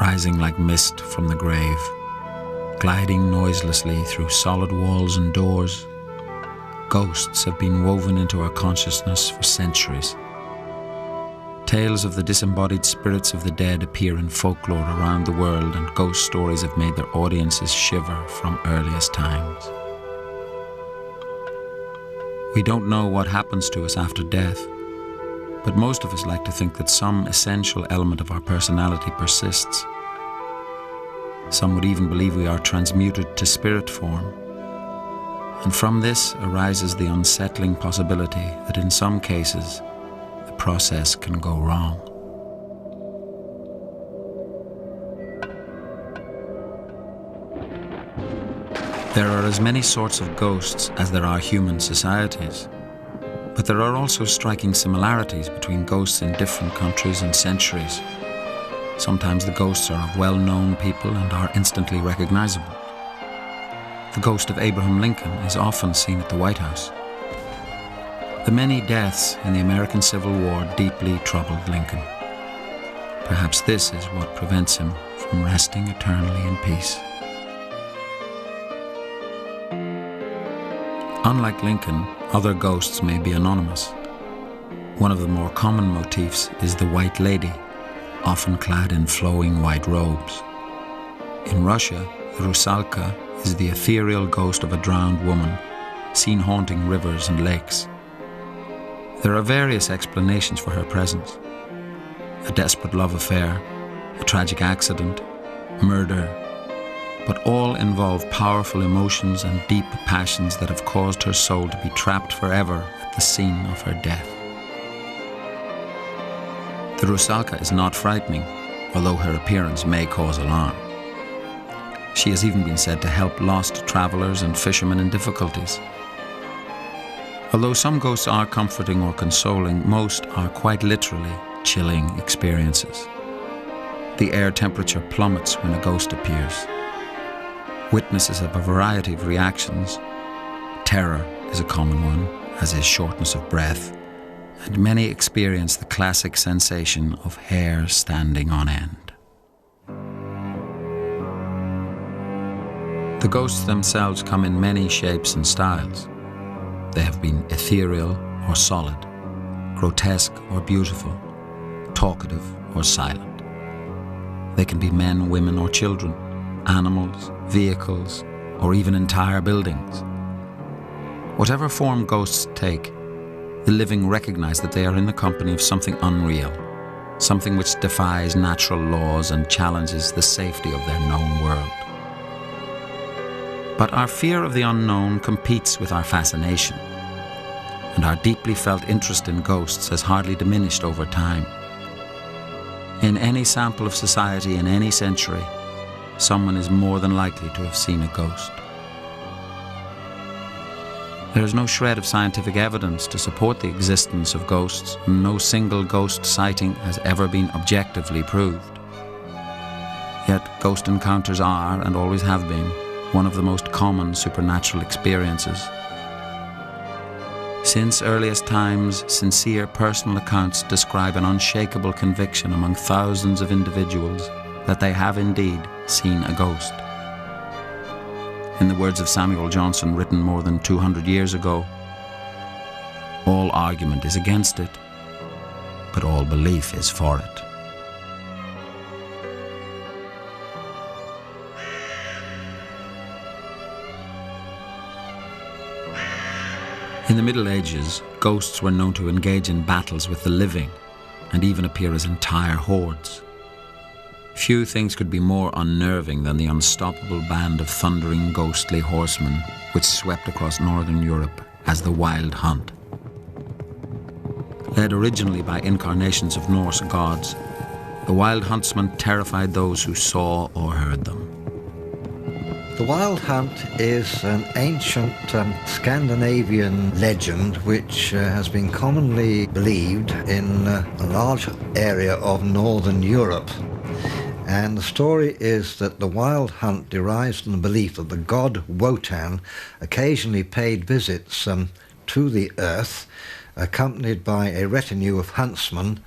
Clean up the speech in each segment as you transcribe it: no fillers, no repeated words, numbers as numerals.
rising like mist from the grave, gliding noiselessly through solid walls and doors. Ghosts have been woven into our consciousness for centuries. Tales of the disembodied spirits of the dead appear in folklore around the world, and ghost stories have made their audiences shiver from earliest times. We don't know what happens to us after death, but most of us like to think that some essential element of our personality persists. Some would even believe we are transmuted to spirit form. And from this arises the unsettling possibility that in some cases, the process can go wrong. There are as many sorts of ghosts as there are human societies, but there are also striking similarities between ghosts in different countries and centuries. Sometimes the ghosts are of well-known people and are instantly recognizable. The ghost of Abraham Lincoln is often seen at the White House. The many deaths in the American Civil War deeply troubled Lincoln. Perhaps this is what prevents him from resting eternally in peace. Unlike Lincoln, other ghosts may be anonymous. One of the more common motifs is the White Lady, often clad in flowing white robes. In Russia, the Rusalka is the ethereal ghost of a drowned woman, seen haunting rivers and lakes. There are various explanations for her presence: a desperate love affair, a tragic accident, murder, but all involve powerful emotions and deep passions that have caused her soul to be trapped forever at the scene of her death. The Rusalka is not frightening, although her appearance may cause alarm. She has even been said to help lost travelers and fishermen in difficulties. Although some ghosts are comforting or consoling, most are quite literally chilling experiences. The air temperature plummets when a ghost appears. Witnesses have a variety of reactions. Terror is a common one, as is shortness of breath, and many experience the classic sensation of hair standing on end. The ghosts themselves come in many shapes and styles. They have been ethereal or solid, grotesque or beautiful, talkative or silent. They can be men, women, or children, animals, vehicles, or even entire buildings. Whatever form ghosts take, the living recognize that they are in the company of something unreal, something which defies natural laws and challenges the safety of their known world. But our fear of the unknown competes with our fascination, and our deeply felt interest in ghosts has hardly diminished over time. In any sample of society in any century, someone is more than likely to have seen a ghost. There is no shred of scientific evidence to support the existence of ghosts, and no single ghost sighting has ever been objectively proved. Yet ghost encounters are, and always have been, one of the most common supernatural experiences. Since earliest times, sincere personal accounts describe an unshakable conviction among thousands of individuals that they have indeed seen a ghost. In the words of Samuel Johnson, written more than 200 years ago, "All argument is against it, but all belief is for it." In the Middle Ages, ghosts were known to engage in battles with the living and even appear as entire hordes. Few things could be more unnerving than the unstoppable band of thundering ghostly horsemen which swept across northern Europe as the Wild Hunt. Led originally by incarnations of Norse gods, the Wild Huntsmen terrified those who saw or heard them. The Wild Hunt is an ancient Scandinavian legend which has been commonly believed in a large area of northern Europe. And the story is that the Wild Hunt derives from the belief that the god Wotan occasionally paid visits to the earth, accompanied by a retinue of huntsmen,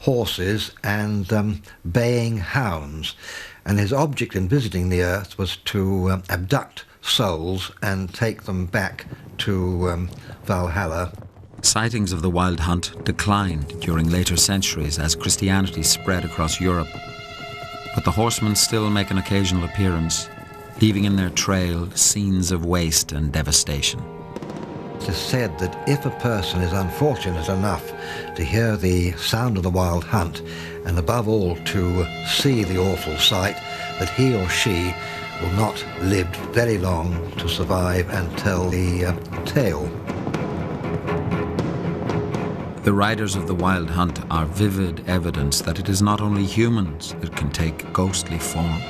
horses and baying hounds. And his object in visiting the earth was to abduct souls and take them back to Valhalla. Sightings of the wild hunt declined during later centuries as Christianity spread across Europe. But the horsemen still make an occasional appearance, leaving in their trail scenes of waste and devastation. It is said that if a person is unfortunate enough to hear the sound of the wild hunt, and above all to see the awful sight, that he or she will not live very long to survive and tell the tale. The riders of the wild hunt are vivid evidence that it is not only humans that can take ghostly form.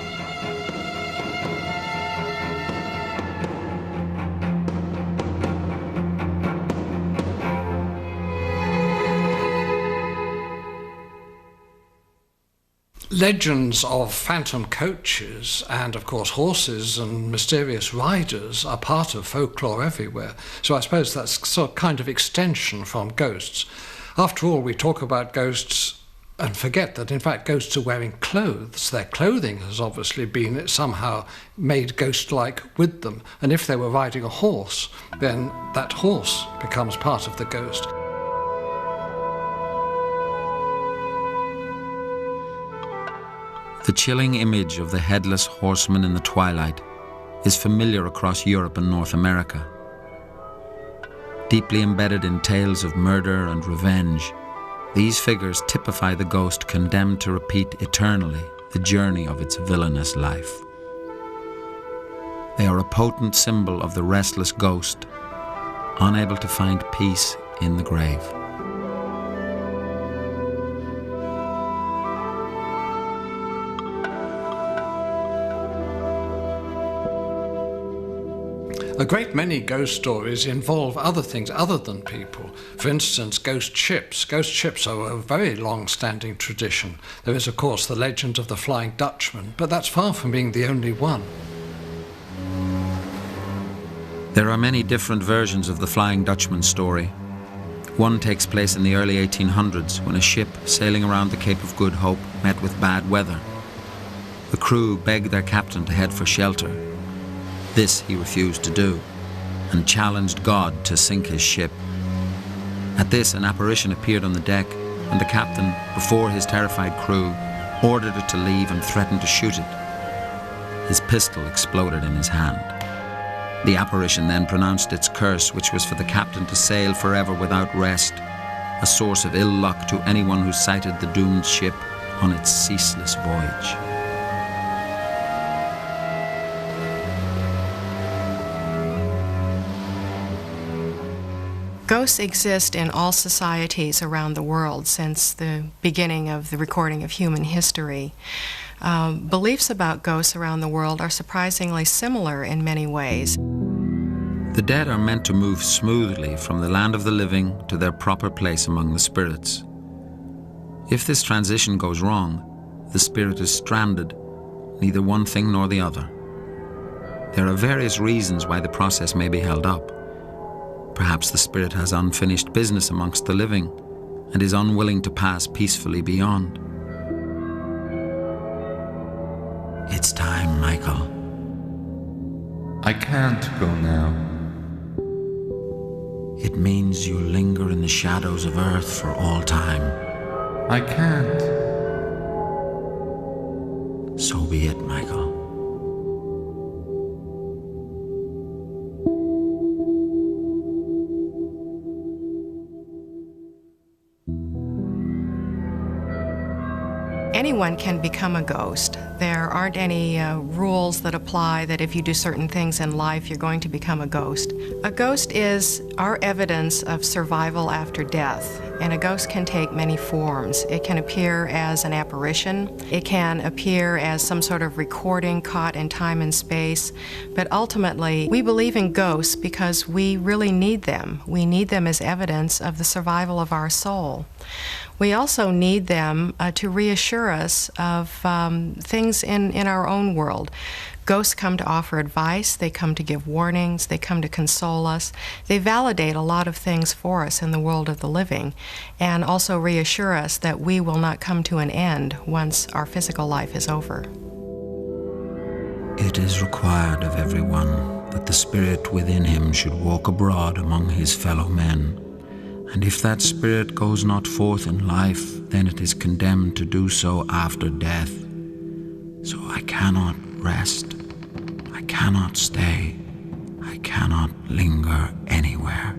Legends of phantom coaches and, of course, horses and mysterious riders are part of folklore everywhere. So I suppose that's sort of kind of extension from ghosts. After all, we talk about ghosts and forget that, in fact, ghosts are wearing clothes. Their clothing has obviously been somehow made ghost-like with them. And if they were riding a horse, then that horse becomes part of the ghost. The chilling image of the headless horseman in the twilight is familiar across Europe and North America. Deeply embedded in tales of murder and revenge, these figures typify the ghost condemned to repeat eternally the journey of its villainous life. They are a potent symbol of the restless ghost, unable to find peace in the grave. A great many ghost stories involve other things other than people. For instance, ghost ships. Ghost ships are a very long-standing tradition. There is, of course, the legend of the Flying Dutchman, but that's far from being the only one. There are many different versions of the Flying Dutchman story. One takes place in the early 1800s when a ship sailing around the Cape of Good Hope met with bad weather. The crew begged their captain to head for shelter. This he refused to do, and challenged God to sink his ship. At this, an apparition appeared on the deck, and the captain, before his terrified crew, ordered it to leave and threatened to shoot it. His pistol exploded in his hand. The apparition then pronounced its curse, which was for the captain to sail forever without rest, a source of ill luck to anyone who sighted the doomed ship on its ceaseless voyage. Ghosts exist in all societies around the world since the beginning of the recording of human history. Beliefs about ghosts around the world are surprisingly similar in many ways. The dead are meant to move smoothly from the land of the living to their proper place among the spirits. If this transition goes wrong, the spirit is stranded, neither one thing nor the other. There are various reasons why the process may be held up. Perhaps the spirit has unfinished business amongst the living and is unwilling to pass peacefully beyond. It's time, Michael. I can't go now. It means you linger in the shadows of Earth for all time. I can't. So be it, Michael. Anyone can become a ghost. There aren't any rules that apply that if you do certain things in life, you're going to become a ghost. A ghost is our evidence of survival after death, and a ghost can take many forms. It can appear as an apparition. It can appear as some sort of recording caught in time and space. But ultimately, we believe in ghosts because we really need them. We need them as evidence of the survival of our soul. We also need them to reassure us of things in our own world. Ghosts come to offer advice, they come to give warnings, they come to console us. They validate a lot of things for us in the world of the living, and also reassure us that we will not come to an end once our physical life is over. It is required of everyone that the spirit within him should walk abroad among his fellow men. And if that spirit goes not forth in life, then it is condemned to do so after death. So I cannot rest, I cannot stay, I cannot linger anywhere.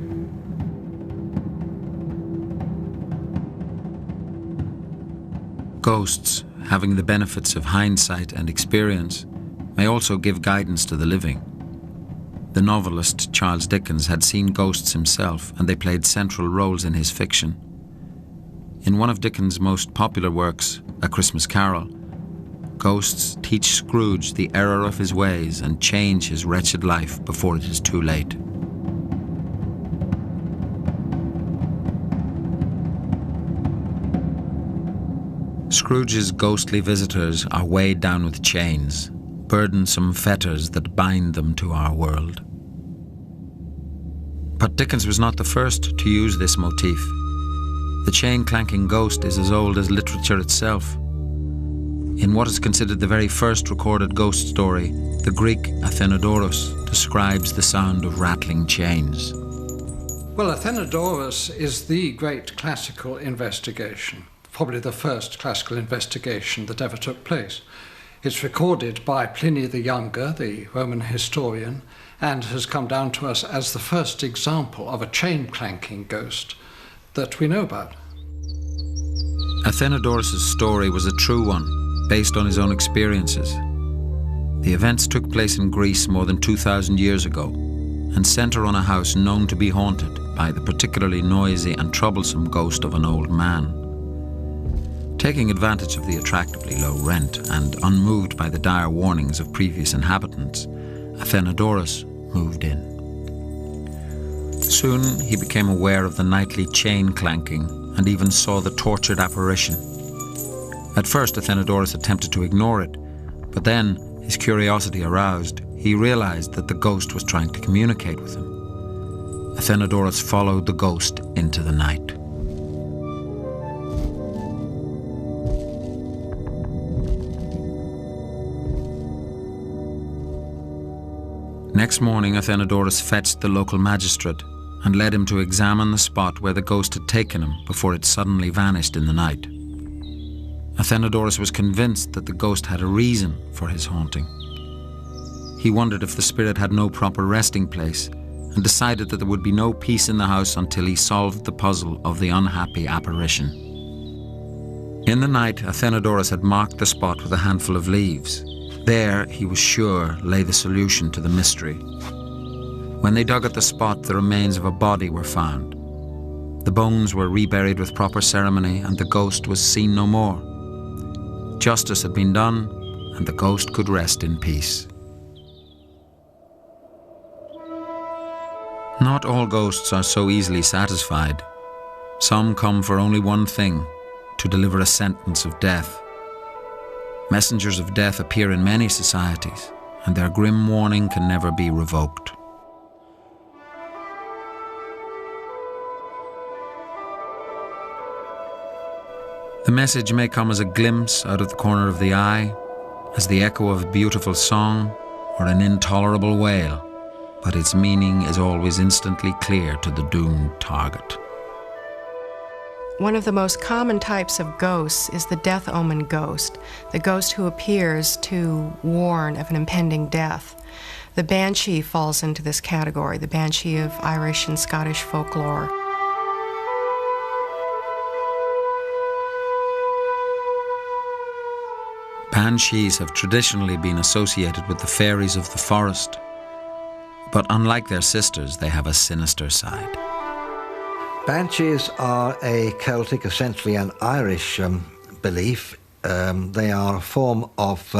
Ghosts, having the benefits of hindsight and experience, may also give guidance to the living. The novelist Charles Dickens had seen ghosts himself, and they played central roles in his fiction. In one of Dickens' most popular works, A Christmas Carol, ghosts teach Scrooge the error of his ways and change his wretched life before it is too late. Scrooge's ghostly visitors are weighed down with chains, burdensome fetters that bind them to our world. But Dickens was not the first to use this motif. The chain-clanking ghost is as old as literature itself. In what is considered the very first recorded ghost story, the Greek Athenodorus describes the sound of rattling chains. Well, Athenodorus is the great classical investigation, probably the first classical investigation that ever took place. It's recorded by Pliny the Younger, the Roman historian, and has come down to us as the first example of a chain-clanking ghost that we know about. Athenodorus' story was a true one, based on his own experiences. The events took place in Greece more than 2,000 years ago and center on a house known to be haunted by the particularly noisy and troublesome ghost of an old man. Taking advantage of the attractively low rent and unmoved by the dire warnings of previous inhabitants, Athenodorus moved in. Soon he became aware of the nightly chain clanking and even saw the tortured apparition. At first Athenodorus attempted to ignore it, but then, his curiosity aroused, he realized that the ghost was trying to communicate with him. Athenodorus followed the ghost into the night. Next morning, Athenodorus fetched the local magistrate and led him to examine the spot where the ghost had taken him before it suddenly vanished in the night. Athenodorus was convinced that the ghost had a reason for his haunting. He wondered if the spirit had no proper resting place and decided that there would be no peace in the house until he solved the puzzle of the unhappy apparition. In the night, Athenodorus had marked the spot with a handful of leaves. There, he was sure, lay the solution to the mystery. When they dug at the spot, the remains of a body were found. The bones were reburied with proper ceremony, and the ghost was seen no more. Justice had been done, and the ghost could rest in peace. Not all ghosts are so easily satisfied. Some come for only one thing, to deliver a sentence of death. Messengers of death appear in many societies, and their grim warning can never be revoked. The message may come as a glimpse out of the corner of the eye, as the echo of a beautiful song, or an intolerable wail, but its meaning is always instantly clear to the doomed target. One of the most common types of ghosts is the death omen ghost, the ghost who appears to warn of an impending death. The banshee falls into this category, the banshee of Irish and Scottish folklore. Banshees have traditionally been associated with the fairies of the forest, but unlike their sisters, they have a sinister side. Banshees are a Celtic, essentially an Irish belief they are a form of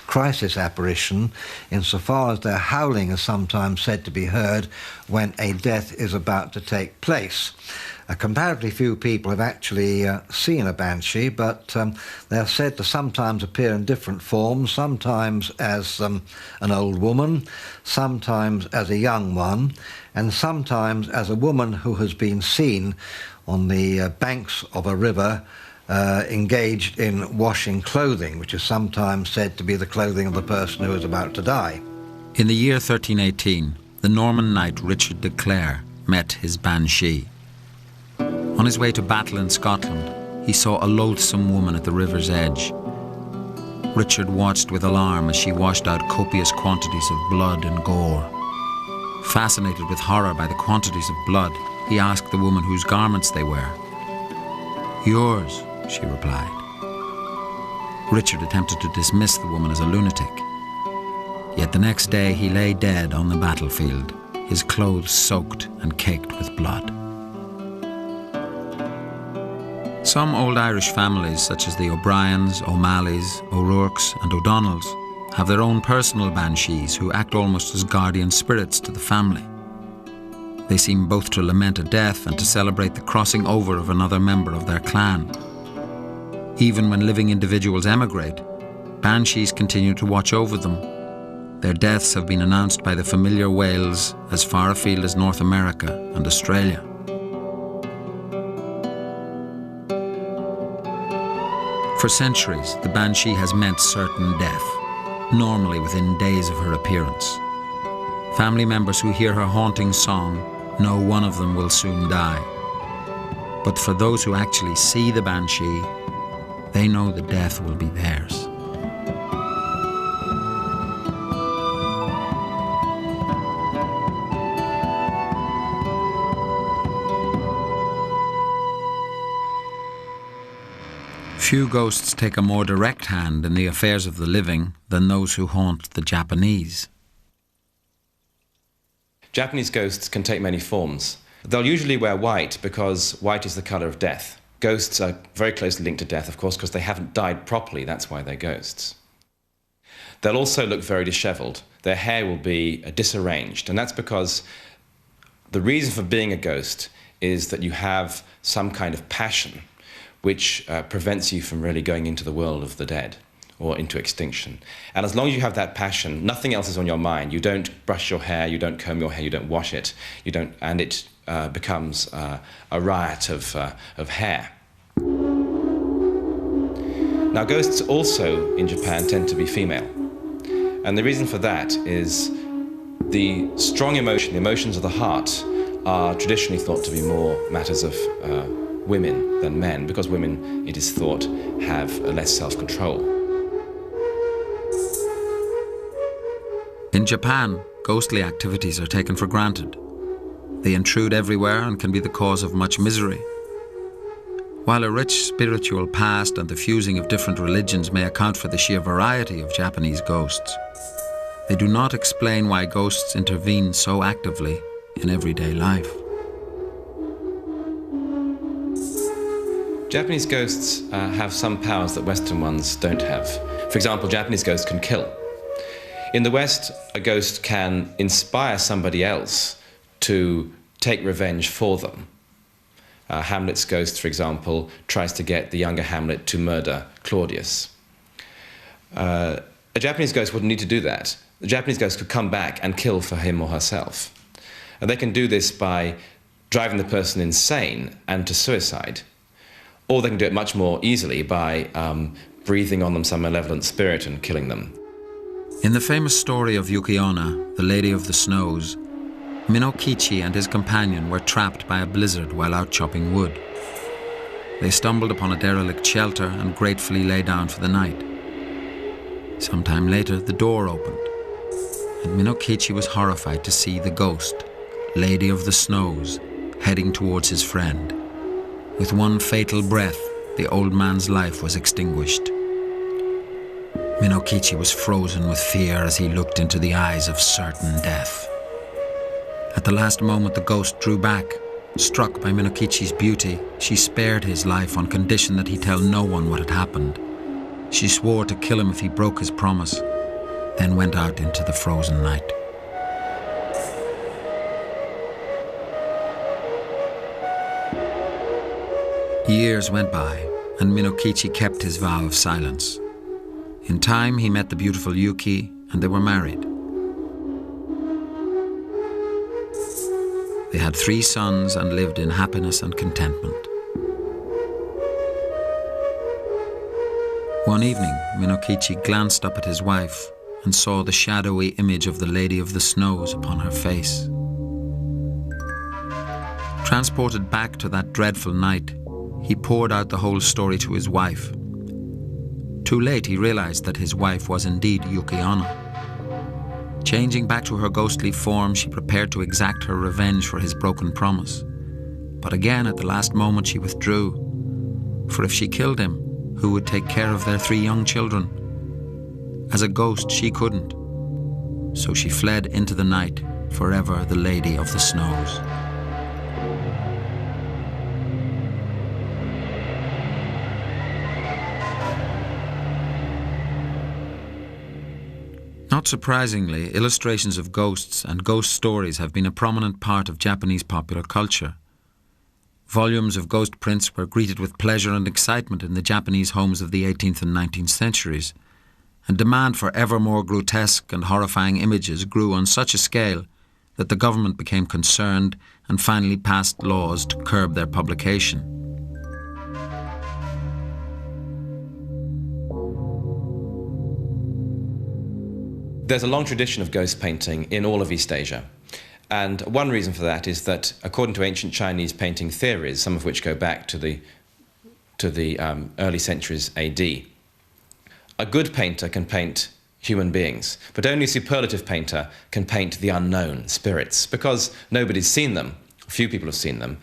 crisis apparition insofar as their howling is sometimes said to be heard when a death is about to take place. Comparatively few people have actually seen a banshee, but they are said to sometimes appear in different forms, sometimes as an old woman, sometimes as a young one, and sometimes as a woman who has been seen on the banks of a river engaged in washing clothing, which is sometimes said to be the clothing of the person who is about to die. In the year 1318, the Norman knight Richard de Clare met his banshee. On his way to battle in Scotland, he saw a loathsome woman at the river's edge. Richard watched with alarm as she washed out copious quantities of blood and gore. Fascinated with horror by the quantities of blood, he asked the woman whose garments they were. "Yours," she replied. Richard attempted to dismiss the woman as a lunatic. Yet the next day he lay dead on the battlefield, his clothes soaked and caked with blood. Some old Irish families, such as the O'Briens, O'Malleys, O'Rourke's and O'Donnells, have their own personal banshees who act almost as guardian spirits to the family. They seem both to lament a death and to celebrate the crossing over of another member of their clan. Even when living individuals emigrate, banshees continue to watch over them. Their deaths have been announced by the familiar wails as far afield as North America and Australia. For centuries, the banshee has meant certain death, normally within days of her appearance. Family members who hear her haunting song know one of them will soon die. But for those who actually see the banshee, they know the death will be theirs. Few ghosts take a more direct hand in the affairs of the living than those who haunt the Japanese. Japanese ghosts can take many forms. They'll usually wear white because white is the colour of death. Ghosts are very closely linked to death, of course, because they haven't died properly. That's why they're ghosts. They'll also look very dishevelled. Their hair will be disarranged, and that's because the reason for being a ghost is that you have some kind of passion which prevents you from really going into the world of the dead or into extinction. And as long as you have that passion, nothing else is on your mind. You don't brush your hair, you don't comb your hair, you don't wash it, and it becomes a riot of hair. Now, ghosts also in Japan tend to be female. And the reason for that is the strong emotion, the emotions of the heart, are traditionally thought to be more matters of women than men, because women, it is thought, have less self-control. In Japan, ghostly activities are taken for granted. They intrude everywhere and can be the cause of much misery. While a rich spiritual past and the fusing of different religions may account for the sheer variety of Japanese ghosts, they do not explain why ghosts intervene so actively in everyday life. Japanese ghosts have some powers that Western ones don't have. For example, Japanese ghosts can kill. In the West, a ghost can inspire somebody else to take revenge for them. Hamlet's ghost, for example, tries to get the younger Hamlet to murder Claudius. A Japanese ghost wouldn't need to do that. The Japanese ghost could come back and kill for him or herself. And they can do this by driving the person insane and to suicide. Or they can do it much more easily by breathing on them some malevolent spirit and killing them. In the famous story of Yuki-onna, the Lady of the Snows, Minokichi and his companion were trapped by a blizzard while out chopping wood. They stumbled upon a derelict shelter and gratefully lay down for the night. Sometime later, the door opened, and Minokichi was horrified to see the ghost, Lady of the Snows, heading towards his friend. With one fatal breath, the old man's life was extinguished. Minokichi was frozen with fear as he looked into the eyes of certain death. At the last moment, the ghost drew back. Struck by Minokichi's beauty, she spared his life on condition that he tell no one what had happened. She swore to kill him if he broke his promise, then went out into the frozen night. Years went by, and Minokichi kept his vow of silence. In time, he met the beautiful Yuki, and they were married. They had 3 sons and lived in happiness and contentment. One evening, Minokichi glanced up at his wife and saw the shadowy image of the Lady of the Snows upon her face. Transported back to that dreadful night, he poured out the whole story to his wife. Too late, he realized that his wife was indeed Yuki Onna. Changing back to her ghostly form, she prepared to exact her revenge for his broken promise. But again, at the last moment, she withdrew. For if she killed him, who would take care of their 3 young children? As a ghost, she couldn't. So she fled into the night, forever the Lady of the Snows. Not surprisingly, illustrations of ghosts and ghost stories have been a prominent part of Japanese popular culture. Volumes of ghost prints were greeted with pleasure and excitement in the Japanese homes of the 18th and 19th centuries, and demand for ever more grotesque and horrifying images grew on such a scale that the government became concerned and finally passed laws to curb their publication. There's a long tradition of ghost painting in all of East Asia. And one reason for that is that, according to ancient Chinese painting theories, some of which go back to the early centuries AD, a good painter can paint human beings, but only a superlative painter can paint the unknown, spirits, because nobody's seen them. Few people have seen them.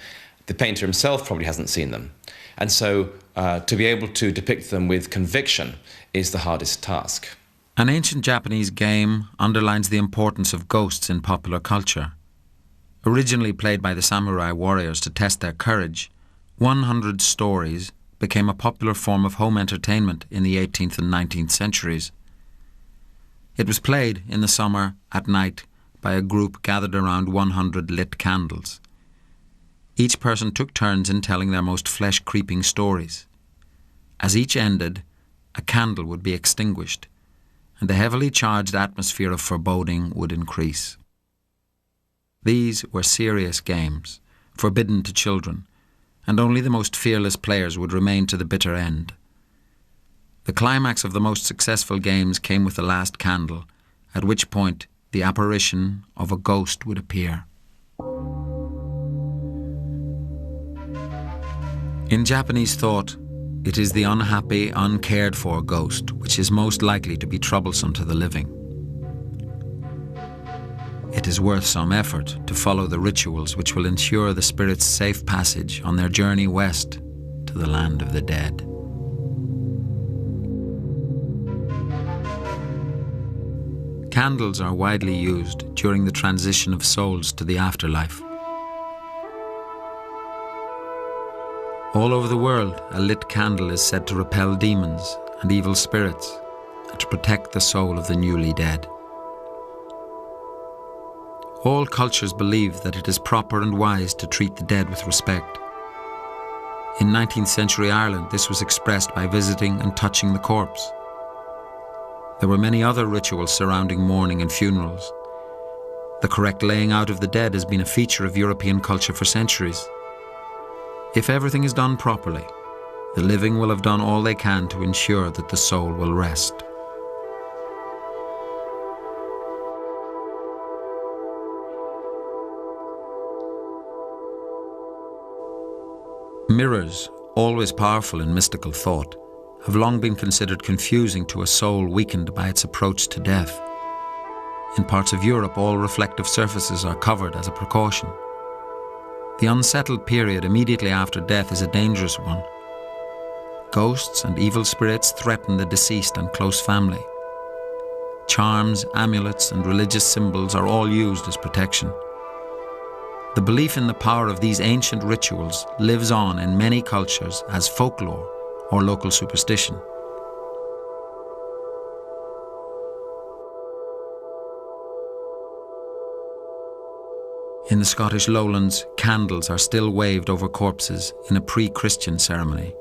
The painter himself probably hasn't seen them. And so to be able to depict them with conviction is the hardest task. An ancient Japanese game underlines the importance of ghosts in popular culture. Originally played by the samurai warriors to test their courage, 100 stories became a popular form of home entertainment in the 18th and 19th centuries. It was played in the summer at night by a group gathered around 100 lit candles. Each person took turns in telling their most flesh-creeping stories. As each ended, a candle would be extinguished, and the heavily charged atmosphere of foreboding would increase. These were serious games, forbidden to children, and only the most fearless players would remain to the bitter end. The climax of the most successful games came with the last candle, at which point the apparition of a ghost would appear. In Japanese thought, it is the unhappy, uncared-for ghost which is most likely to be troublesome to the living. It is worth some effort to follow the rituals which will ensure the spirit's safe passage on their journey west to the land of the dead. Candles are widely used during the transition of souls to the afterlife. All over the world, a lit candle is said to repel demons and evil spirits and to protect the soul of the newly dead. All cultures believe that it is proper and wise to treat the dead with respect. In 19th century Ireland, this was expressed by visiting and touching the corpse. There were many other rituals surrounding mourning and funerals. The correct laying out of the dead has been a feature of European culture for centuries. If everything is done properly, the living will have done all they can to ensure that the soul will rest. Mirrors, always powerful in mystical thought, have long been considered confusing to a soul weakened by its approach to death. In parts of Europe, all reflective surfaces are covered as a precaution. The unsettled period immediately after death is a dangerous one. Ghosts and evil spirits threaten the deceased and close family. Charms, amulets, and religious symbols are all used as protection. The belief in the power of these ancient rituals lives on in many cultures as folklore or local superstition. In the Scottish lowlands, candles are still waved over corpses in a pre-Christian ceremony.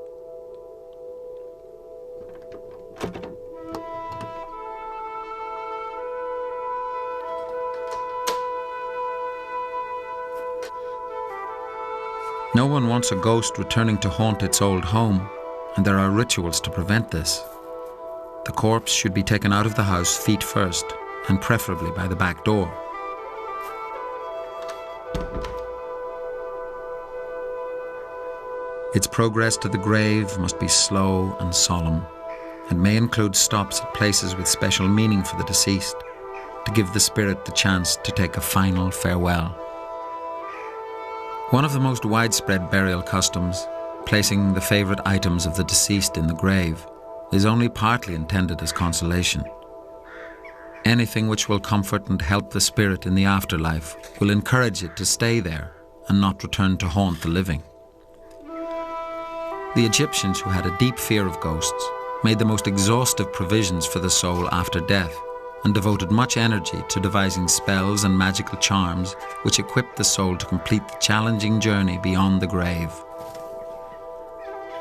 No one wants a ghost returning to haunt its old home, and there are rituals to prevent this. The corpse should be taken out of the house feet first, and preferably by the back door. Its progress to the grave must be slow and solemn, and may include stops at places with special meaning for the deceased, to give the spirit the chance to take a final farewell. One of the most widespread burial customs, placing the favourite items of the deceased in the grave, is only partly intended as consolation. Anything which will comfort and help the spirit in the afterlife will encourage it to stay there and not return to haunt the living. The Egyptians, who had a deep fear of ghosts, made the most exhaustive provisions for the soul after death, and devoted much energy to devising spells and magical charms which equipped the soul to complete the challenging journey beyond the grave.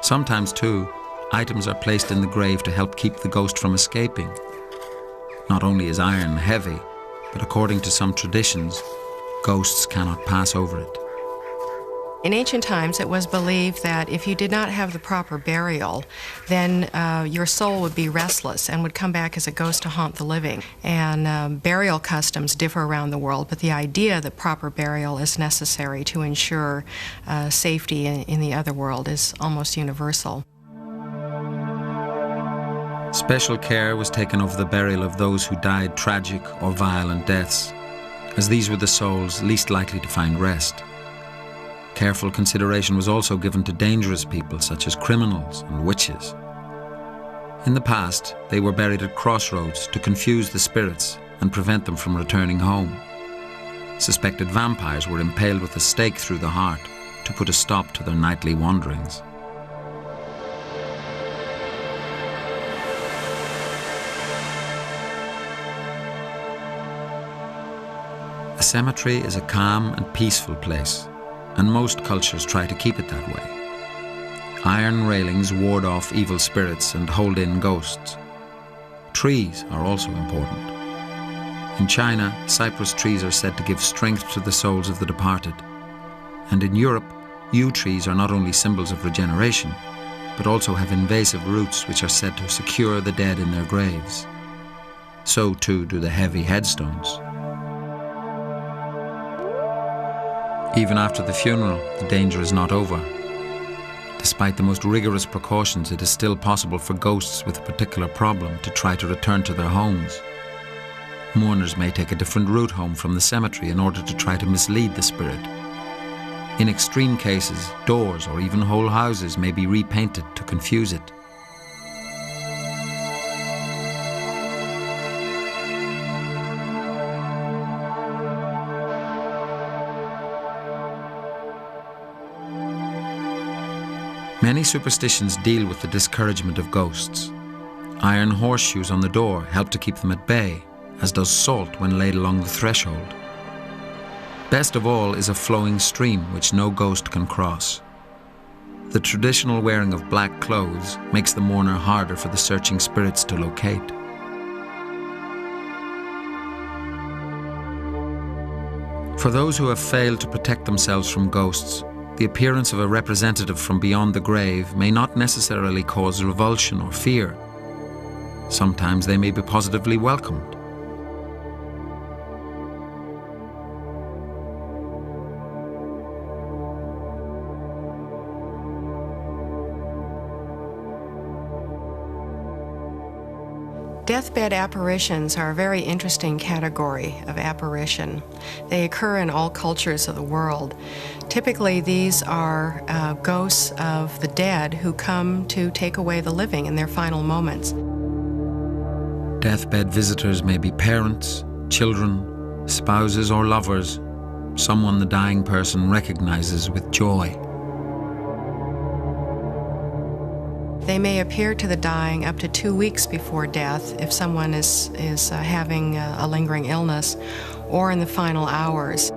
Sometimes, too, items are placed in the grave to help keep the ghost from escaping. Not only is iron heavy, but according to some traditions, ghosts cannot pass over it. In ancient times, it was believed that if you did not have the proper burial, then your soul would be restless and would come back as a ghost to haunt the living. And burial customs differ around the world, but the idea that proper burial is necessary to ensure safety in the other world is almost universal. Special care was taken over the burial of those who died tragic or violent deaths, as these were the souls least likely to find rest. Careful consideration was also given to dangerous people such as criminals and witches. In the past, they were buried at crossroads to confuse the spirits and prevent them from returning home. Suspected vampires were impaled with a stake through the heart to put a stop to their nightly wanderings. A cemetery is a calm and peaceful place, and most cultures try to keep it that way. Iron railings ward off evil spirits and hold in ghosts. Trees are also important. In China, cypress trees are said to give strength to the souls of the departed. And in Europe, yew trees are not only symbols of regeneration, but also have invasive roots which are said to secure the dead in their graves. So too do the heavy headstones. Even after the funeral, the danger is not over. Despite the most rigorous precautions, it is still possible for ghosts with a particular problem to try to return to their homes. Mourners may take a different route home from the cemetery in order to try to mislead the spirit. In extreme cases, doors or even whole houses may be repainted to confuse it. Many superstitions deal with the discouragement of ghosts. Iron horseshoes on the door help to keep them at bay, as does salt when laid along the threshold. Best of all is a flowing stream which no ghost can cross. The traditional wearing of black clothes makes the mourner harder for the searching spirits to locate. For those who have failed to protect themselves from ghosts, the appearance of a representative from beyond the grave may not necessarily cause revulsion or fear. Sometimes they may be positively welcomed. Deathbed apparitions are a very interesting category of apparition. They occur in all cultures of the world. Typically, these are ghosts of the dead who come to take away the living in their final moments. Deathbed visitors may be parents, children, spouses or lovers, someone the dying person recognizes with joy. They may appear to the dying up to 2 weeks before death if someone is having a lingering illness, or in the final hours.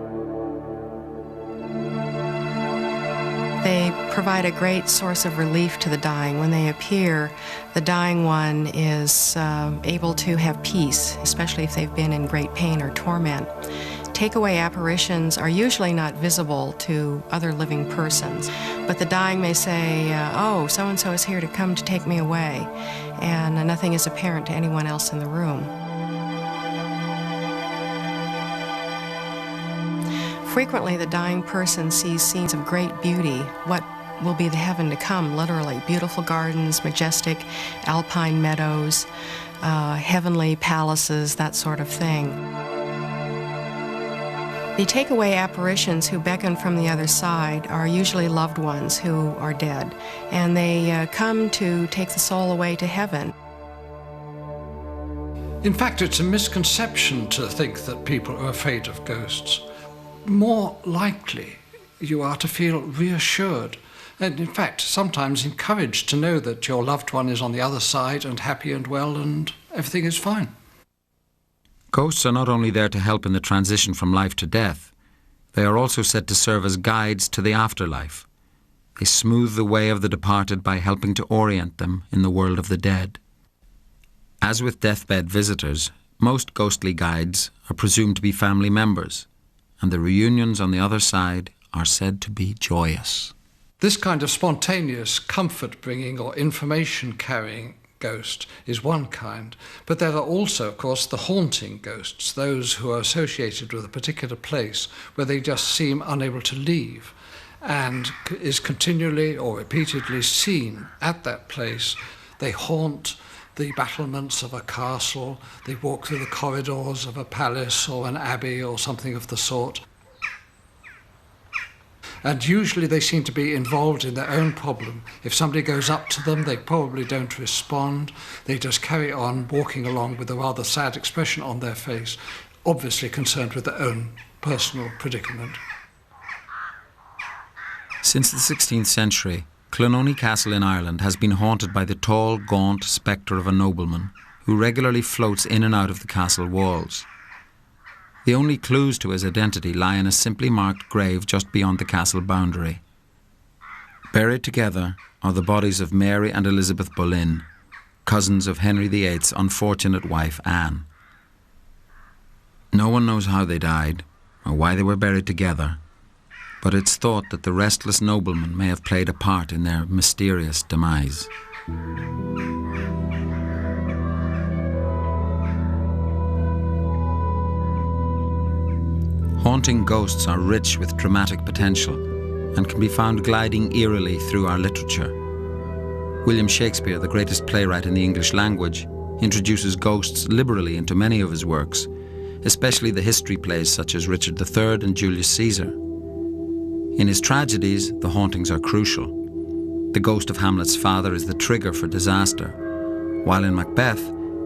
They provide a great source of relief to the dying. When they appear, the dying one is able to have peace, especially if they've been in great pain or torment. Takeaway apparitions are usually not visible to other living persons, but the dying may say, oh, so-and-so is here to come to take me away, and nothing is apparent to anyone else in the room. Frequently, the dying person sees scenes of great beauty, what will be the heaven to come, literally. Beautiful gardens, majestic alpine meadows, heavenly palaces, that sort of thing. The takeaway apparitions who beckon from the other side are usually loved ones who are dead, and they come to take the soul away to heaven. In fact, it's a misconception to think that people are afraid of ghosts. More likely, you are to feel reassured and, in fact, sometimes encouraged to know that your loved one is on the other side and happy and well and everything is fine. Ghosts are not only there to help in the transition from life to death, they are also said to serve as guides to the afterlife. They smooth the way of the departed by helping to orient them in the world of the dead. As with deathbed visitors, most ghostly guides are presumed to be family members, and the reunions on the other side are said to be joyous. This kind of spontaneous comfort-bringing or information-carrying ghost is one kind, but there are also, of course, the haunting ghosts, those who are associated with a particular place where they just seem unable to leave and is continually or repeatedly seen at that place. They haunt the battlements of a castle, they walk through the corridors of a palace or an abbey or something of the sort. And usually they seem to be involved in their own problem. If somebody goes up to them, they probably don't respond. They just carry on walking along with a rather sad expression on their face, obviously concerned with their own personal predicament. Since the 16th century, Clononey Castle in Ireland has been haunted by the tall, gaunt spectre of a nobleman who regularly floats in and out of the castle walls. The only clues to his identity lie in a simply marked grave just beyond the castle boundary. Buried together are the bodies of Mary and Elizabeth Boleyn, cousins of Henry VIII's unfortunate wife Anne. No one knows how they died or why they were buried together, but it's thought that the restless nobleman may have played a part in their mysterious demise. Haunting ghosts are rich with dramatic potential and can be found gliding eerily through our literature. William Shakespeare, the greatest playwright in the English language, introduces ghosts liberally into many of his works, especially the history plays such as Richard III and Julius Caesar. In his tragedies, the hauntings are crucial. The ghost of Hamlet's father is the trigger for disaster, while in Macbeth,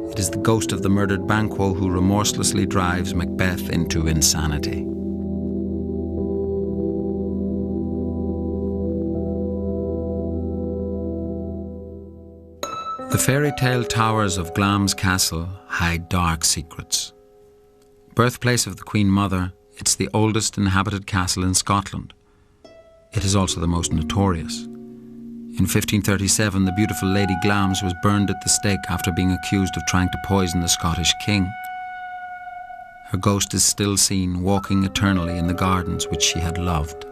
it is the ghost of the murdered Banquo who remorselessly drives Macbeth into insanity. The fairy tale towers of Glamis Castle hide dark secrets. Birthplace of the Queen Mother, it's the oldest inhabited castle in Scotland. It is also the most notorious. In 1537, the beautiful Lady Glamis was burned at the stake after being accused of trying to poison the Scottish king. Her ghost is still seen walking eternally in the gardens which she had loved.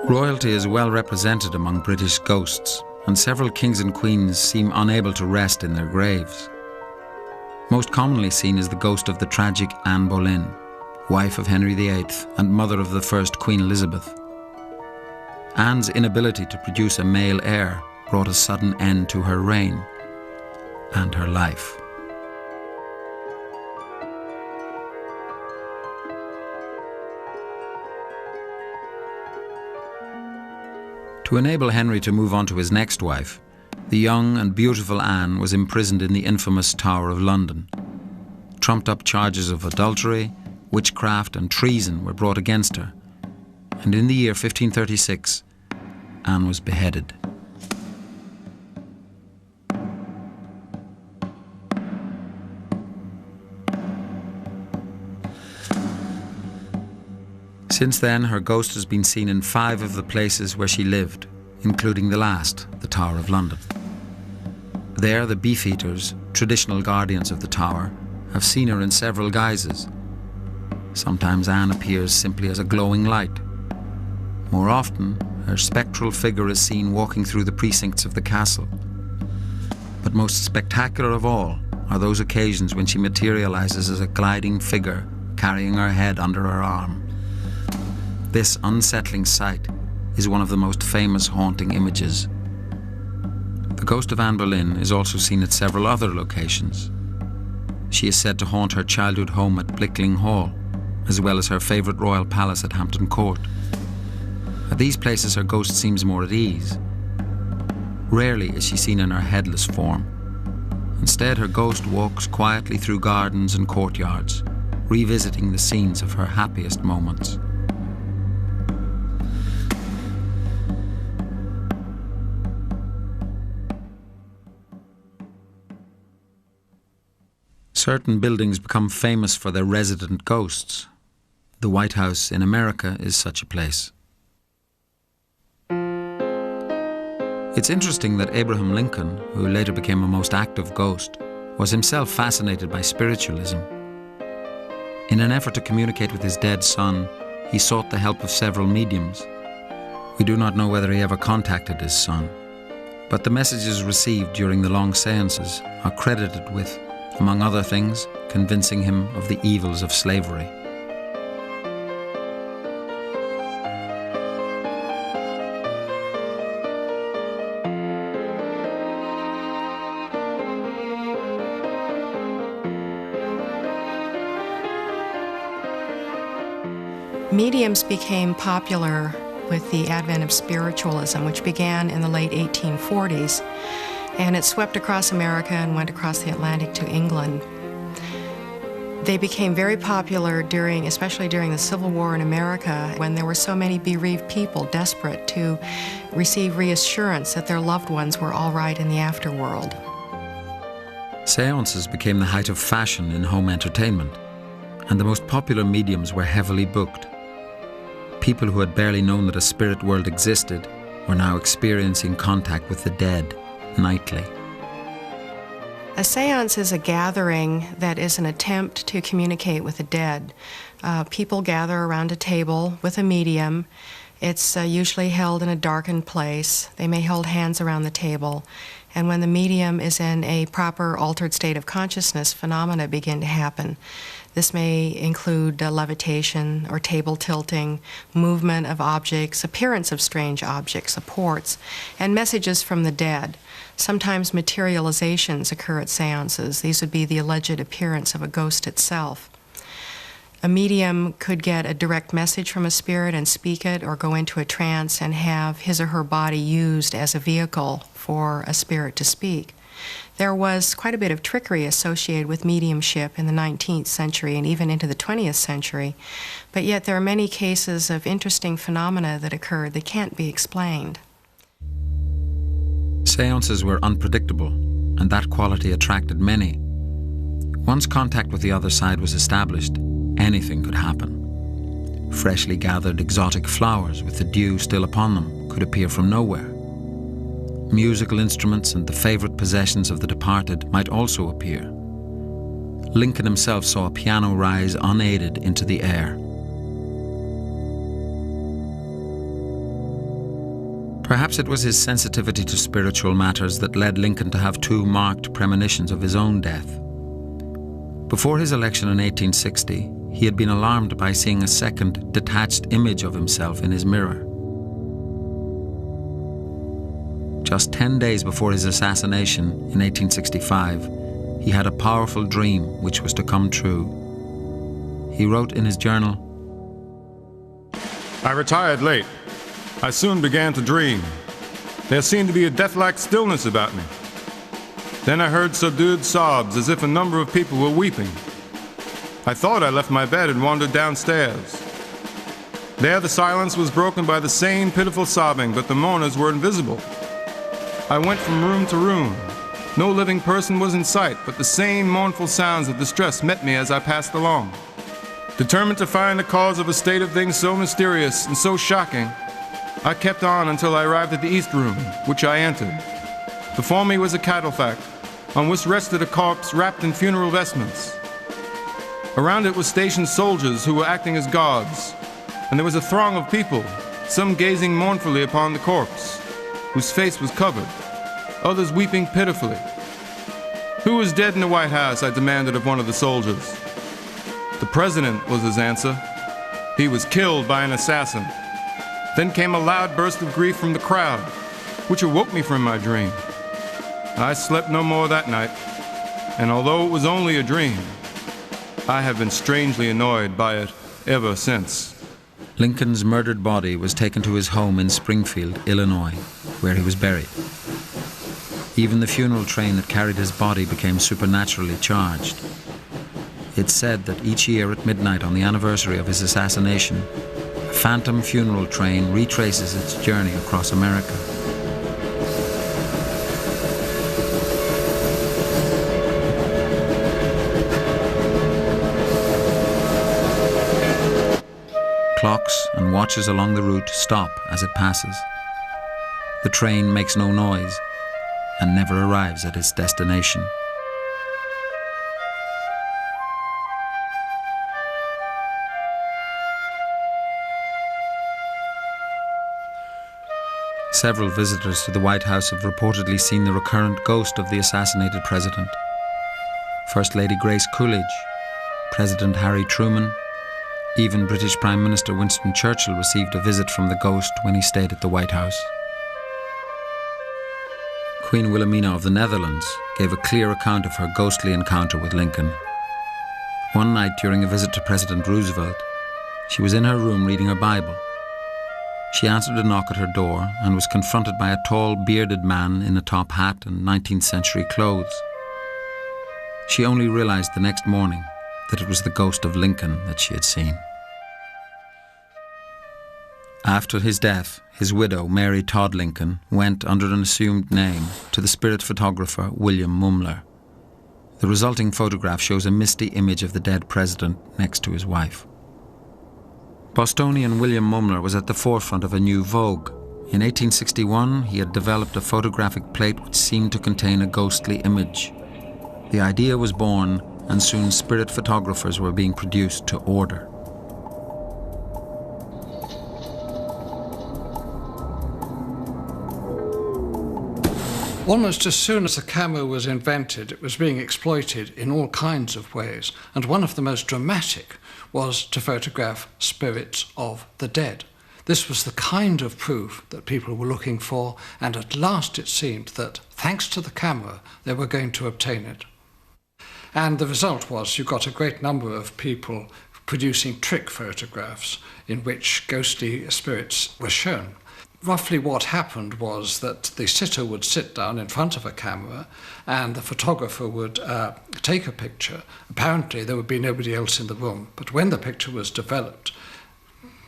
Royalty is well represented among British ghosts, and several kings and queens seem unable to rest in their graves. Most commonly seen is the ghost of the tragic Anne Boleyn, wife of Henry VIII and mother of the first Queen Elizabeth. Anne's inability to produce a male heir brought a sudden end to her reign and her life. To enable Henry to move on to his next wife, the young and beautiful Anne was imprisoned in the infamous Tower of London. Trumped-up charges of adultery, witchcraft and treason were brought against her, and in the year 1536, Anne was beheaded. Since then, her ghost has been seen in 5 of the places where she lived, including the last, the Tower of London. There, the Beefeaters, traditional guardians of the tower, have seen her in several guises. Sometimes Anne appears simply as a glowing light. More often, her spectral figure is seen walking through the precincts of the castle. But most spectacular of all are those occasions when she materializes as a gliding figure carrying her head under her arm. This unsettling sight is one of the most famous haunting images. The ghost of Anne Boleyn is also seen at several other locations. She is said to haunt her childhood home at Blickling Hall, as well as her favourite royal palace at Hampton Court. At these places her ghost seems more at ease. Rarely is she seen in her headless form. Instead, her ghost walks quietly through gardens and courtyards, revisiting the scenes of her happiest moments. Certain buildings become famous for their resident ghosts. The White House in America is such a place. It's interesting that Abraham Lincoln, who later became a most active ghost, was himself fascinated by spiritualism. In an effort to communicate with his dead son, he sought the help of several mediums. We do not know whether he ever contacted his son, but the messages received during the long seances are credited with, among other things, convincing him of the evils of slavery. Mediums became popular with the advent of spiritualism, which began in the late 1840s, and it swept across America and went across the Atlantic to England. They became very popular especially during the Civil War in America, when there were so many bereaved people desperate to receive reassurance that their loved ones were all right in the afterworld. Seances became the height of fashion in home entertainment, and the most popular mediums were heavily booked. People who had barely known that a spirit world existed were now experiencing contact with the dead nightly. A seance is a gathering that is an attempt to communicate with the dead. People gather around a table with a medium. It's usually held in a darkened place. They may hold hands around the table. And when the medium is in a proper altered state of consciousness, phenomena begin to happen. This may include levitation or table tilting, movement of objects, appearance of strange objects, supports, and messages from the dead. Sometimes materializations occur at seances. These would be the alleged appearance of a ghost itself. A medium could get a direct message from a spirit and speak it, or go into a trance and have his or her body used as a vehicle for a spirit to speak. There was quite a bit of trickery associated with mediumship in the 19th century and even into the 20th century, but yet there are many cases of interesting phenomena that occurred that can't be explained. Seances were unpredictable, and that quality attracted many. Once contact with the other side was established, anything could happen. Freshly gathered exotic flowers with the dew still upon them could appear from nowhere. Musical instruments and the favorite possessions of the departed might also appear. Lincoln himself saw a piano rise unaided into the air. Perhaps it was his sensitivity to spiritual matters that led Lincoln to have 2 marked premonitions of his own death. Before his election in 1860, he had been alarmed by seeing a second, detached image of himself in his mirror. Just 10 days before his assassination in 1865, he had a powerful dream which was to come true. He wrote in his journal, "I retired late. I soon began to dream. There seemed to be a death-like stillness about me. Then I heard subdued sobs as if a number of people were weeping. I thought I left my bed and wandered downstairs. There the silence was broken by the same pitiful sobbing, but the mourners were invisible. I went from room to room. No living person was in sight, but the same mournful sounds of distress met me as I passed along. Determined to find the cause of a state of things so mysterious and so shocking, I kept on until I arrived at the East Room, which I entered. Before me was a catafalque, on which rested a corpse wrapped in funeral vestments. Around it were stationed soldiers who were acting as guards, and there was a throng of people, some gazing mournfully upon the corpse, whose face was covered, others weeping pitifully. "Who is dead in the White House?" I demanded of one of the soldiers. "The president," was his answer. "He was killed by an assassin." Then came a loud burst of grief from the crowd, which awoke me from my dream. I slept no more that night, and although it was only a dream, I have been strangely annoyed by it ever since. Lincoln's murdered body was taken to his home in Springfield, Illinois, where he was buried. Even the funeral train that carried his body became supernaturally charged. It's said that each year at midnight on the anniversary of his assassination, a phantom funeral train retraces its journey across America. Clocks and watches along the route stop as it passes. The train makes no noise and never arrives at its destination. Several visitors to the White House have reportedly seen the recurrent ghost of the assassinated president. First Lady Grace Coolidge, President Harry Truman, even British Prime Minister Winston Churchill received a visit from the ghost when he stayed at the White House. Queen Wilhelmina of the Netherlands gave a clear account of her ghostly encounter with Lincoln. One night during a visit to President Roosevelt, she was in her room reading her Bible. She answered a knock at her door and was confronted by a tall, bearded man in a top hat and 19th century clothes. She only realized the next morning that it was the ghost of Lincoln that she had seen. After his death, his widow, Mary Todd Lincoln, went under an assumed name to the spirit photographer William Mumler. The resulting photograph shows a misty image of the dead president next to his wife. Bostonian William Mumler was at the forefront of a new vogue. In 1861, he had developed a photographic plate which seemed to contain a ghostly image. The idea was born, and soon spirit photographers were being produced to order. Almost as soon as the camera was invented, it was being exploited in all kinds of ways, and one of the most dramatic was to photograph spirits of the dead. This was the kind of proof that people were looking for, and at last it seemed that, thanks to the camera, they were going to obtain it. And the result was you got a great number of people producing trick photographs in which ghostly spirits were shown. Roughly what happened was that the sitter would sit down in front of a camera and the photographer would take a picture. Apparently there would be nobody else in the room, but when the picture was developed,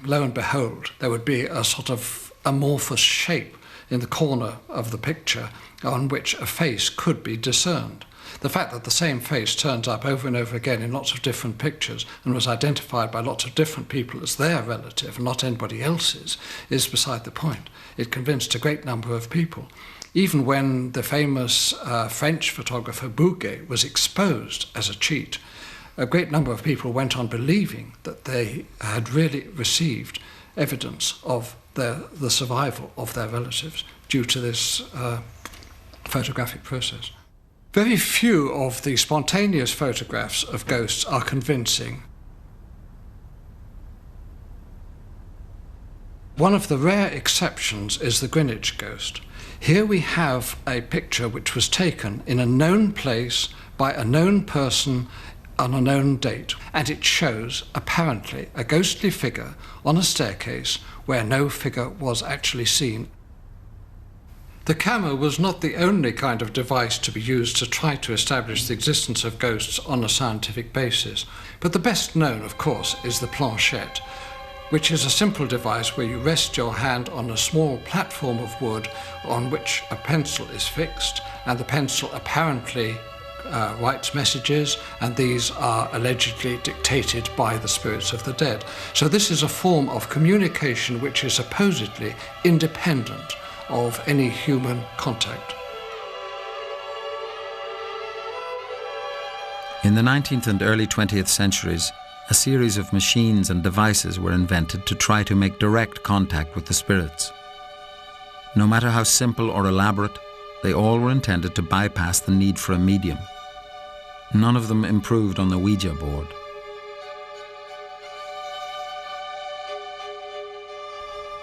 lo and behold, there would be a sort of amorphous shape in the corner of the picture on which a face could be discerned. The fact that the same face turns up over and over again in lots of different pictures and was identified by lots of different people as their relative and not anybody else's is beside the point. It convinced a great number of people. Even when the famous French photographer Bouguer was exposed as a cheat, a great number of people went on believing that they had really received evidence of the survival of their relatives due to this photographic process. Very few of the spontaneous photographs of ghosts are convincing. One of the rare exceptions is the Greenwich ghost. Here we have a picture which was taken in a known place by a known person on a known date, and it shows, apparently, a ghostly figure on a staircase where no figure was actually seen. The camera was not the only kind of device to be used to try to establish the existence of ghosts on a scientific basis, but the best known, of course, is the planchette, which is a simple device where you rest your hand on a small platform of wood on which a pencil is fixed, and the pencil apparently writes messages, and these are allegedly dictated by the spirits of the dead. So this is a form of communication which is supposedly independent of any human contact. In the 19th and early 20th centuries, a series of machines and devices were invented to try to make direct contact with the spirits. No matter how simple or elaborate, they all were intended to bypass the need for a medium. None of them improved on the Ouija board.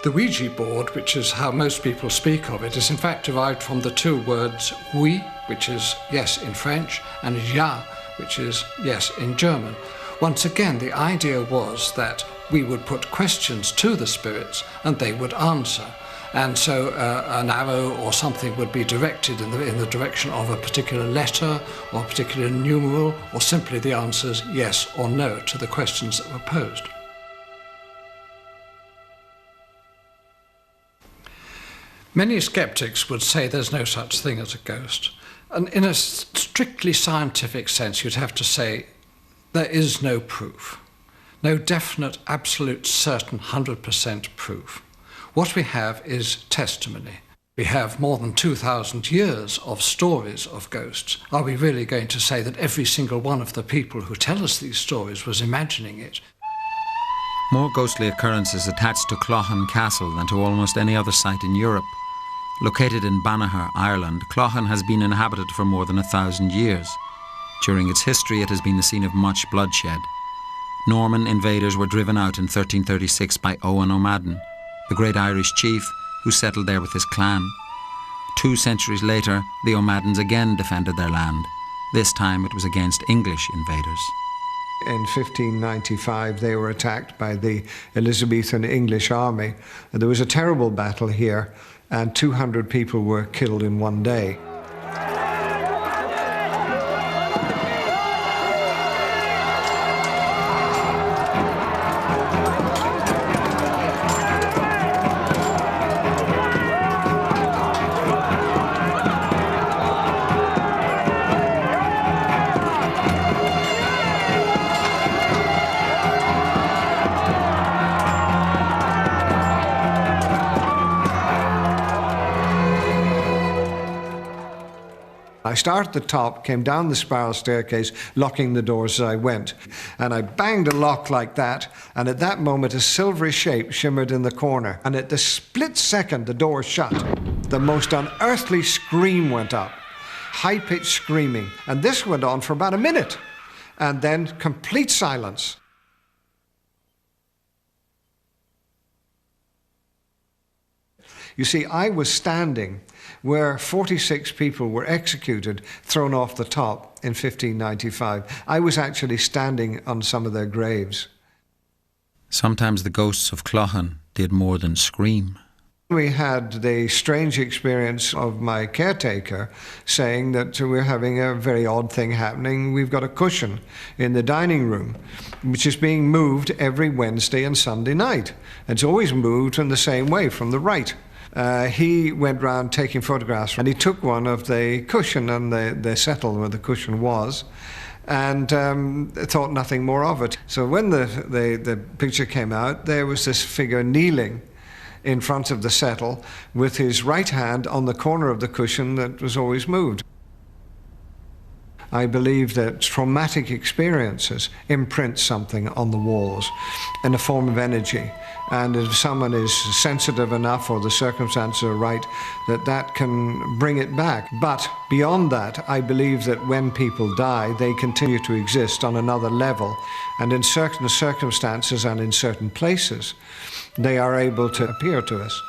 The Ouija board, which is how most people speak of it, is in fact derived from the two words oui, which is yes in French, and ja, which is yes in German. Once again, the idea was that we would put questions to the spirits and they would answer. And so an arrow or something would be directed in the direction of a particular letter or a particular numeral, or simply the answers yes or no to the questions that were posed. Many skeptics would say there's no such thing as a ghost. And in a strictly scientific sense, you'd have to say there is no proof. No definite, absolute, certain, 100% proof. What we have is testimony. We have more than 2,000 years of stories of ghosts. Are we really going to say that every single one of the people who tell us these stories was imagining it? More ghostly occurrences attached to Cloughan Castle than to almost any other site in Europe. Located in Banagher, Ireland, Cloughan has been inhabited for more than 1,000 years. During its history, it has been the scene of much bloodshed. Norman invaders were driven out in 1336 by Owen O'Madden, the great Irish chief who settled there with his clan. 2 centuries later, the O'Maddens again defended their land. This time it was against English invaders. In 1595, they were attacked by the Elizabethan English army. There was a terrible battle here, and 200 people were killed in one day. I started at the top, came down the spiral staircase, locking the doors as I went. And I banged a lock like that, and at that moment a silvery shape shimmered in the corner. And at the split second, the door shut. The most unearthly scream went up, high-pitched screaming. And this went on for about a minute, and then complete silence. You see, I was standing where 46 people were executed, thrown off the top in 1595. I was actually standing on some of their graves. Sometimes the ghosts of Cloughan did more than scream. We had the strange experience of my caretaker saying that we're having a very odd thing happening. We've got a cushion in the dining room, which is being moved every Wednesday and Sunday night. It's always moved in the same way, from the right. He went round taking photographs, and he took one of the cushion and the settle where the cushion was, and thought nothing more of it. So when the picture came out, there was this figure kneeling in front of the settle with his right hand on the corner of the cushion that was always moved. I believe that traumatic experiences imprint something on the walls in a form of energy. And if someone is sensitive enough, or the circumstances are right, that can bring it back. But beyond that, I believe that when people die, they continue to exist on another level. And in certain circumstances and in certain places, they are able to appear to us.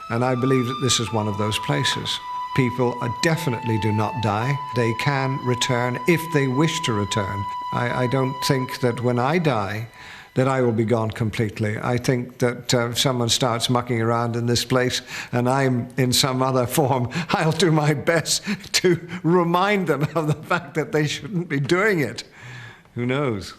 And I believe that this is one of those places. People definitely do not die. They can return if they wish to return. I don't think that when I die, that I will be gone completely. I think that if someone starts mucking around in this place and I'm in some other form, I'll do my best to remind them of the fact that they shouldn't be doing it. Who knows?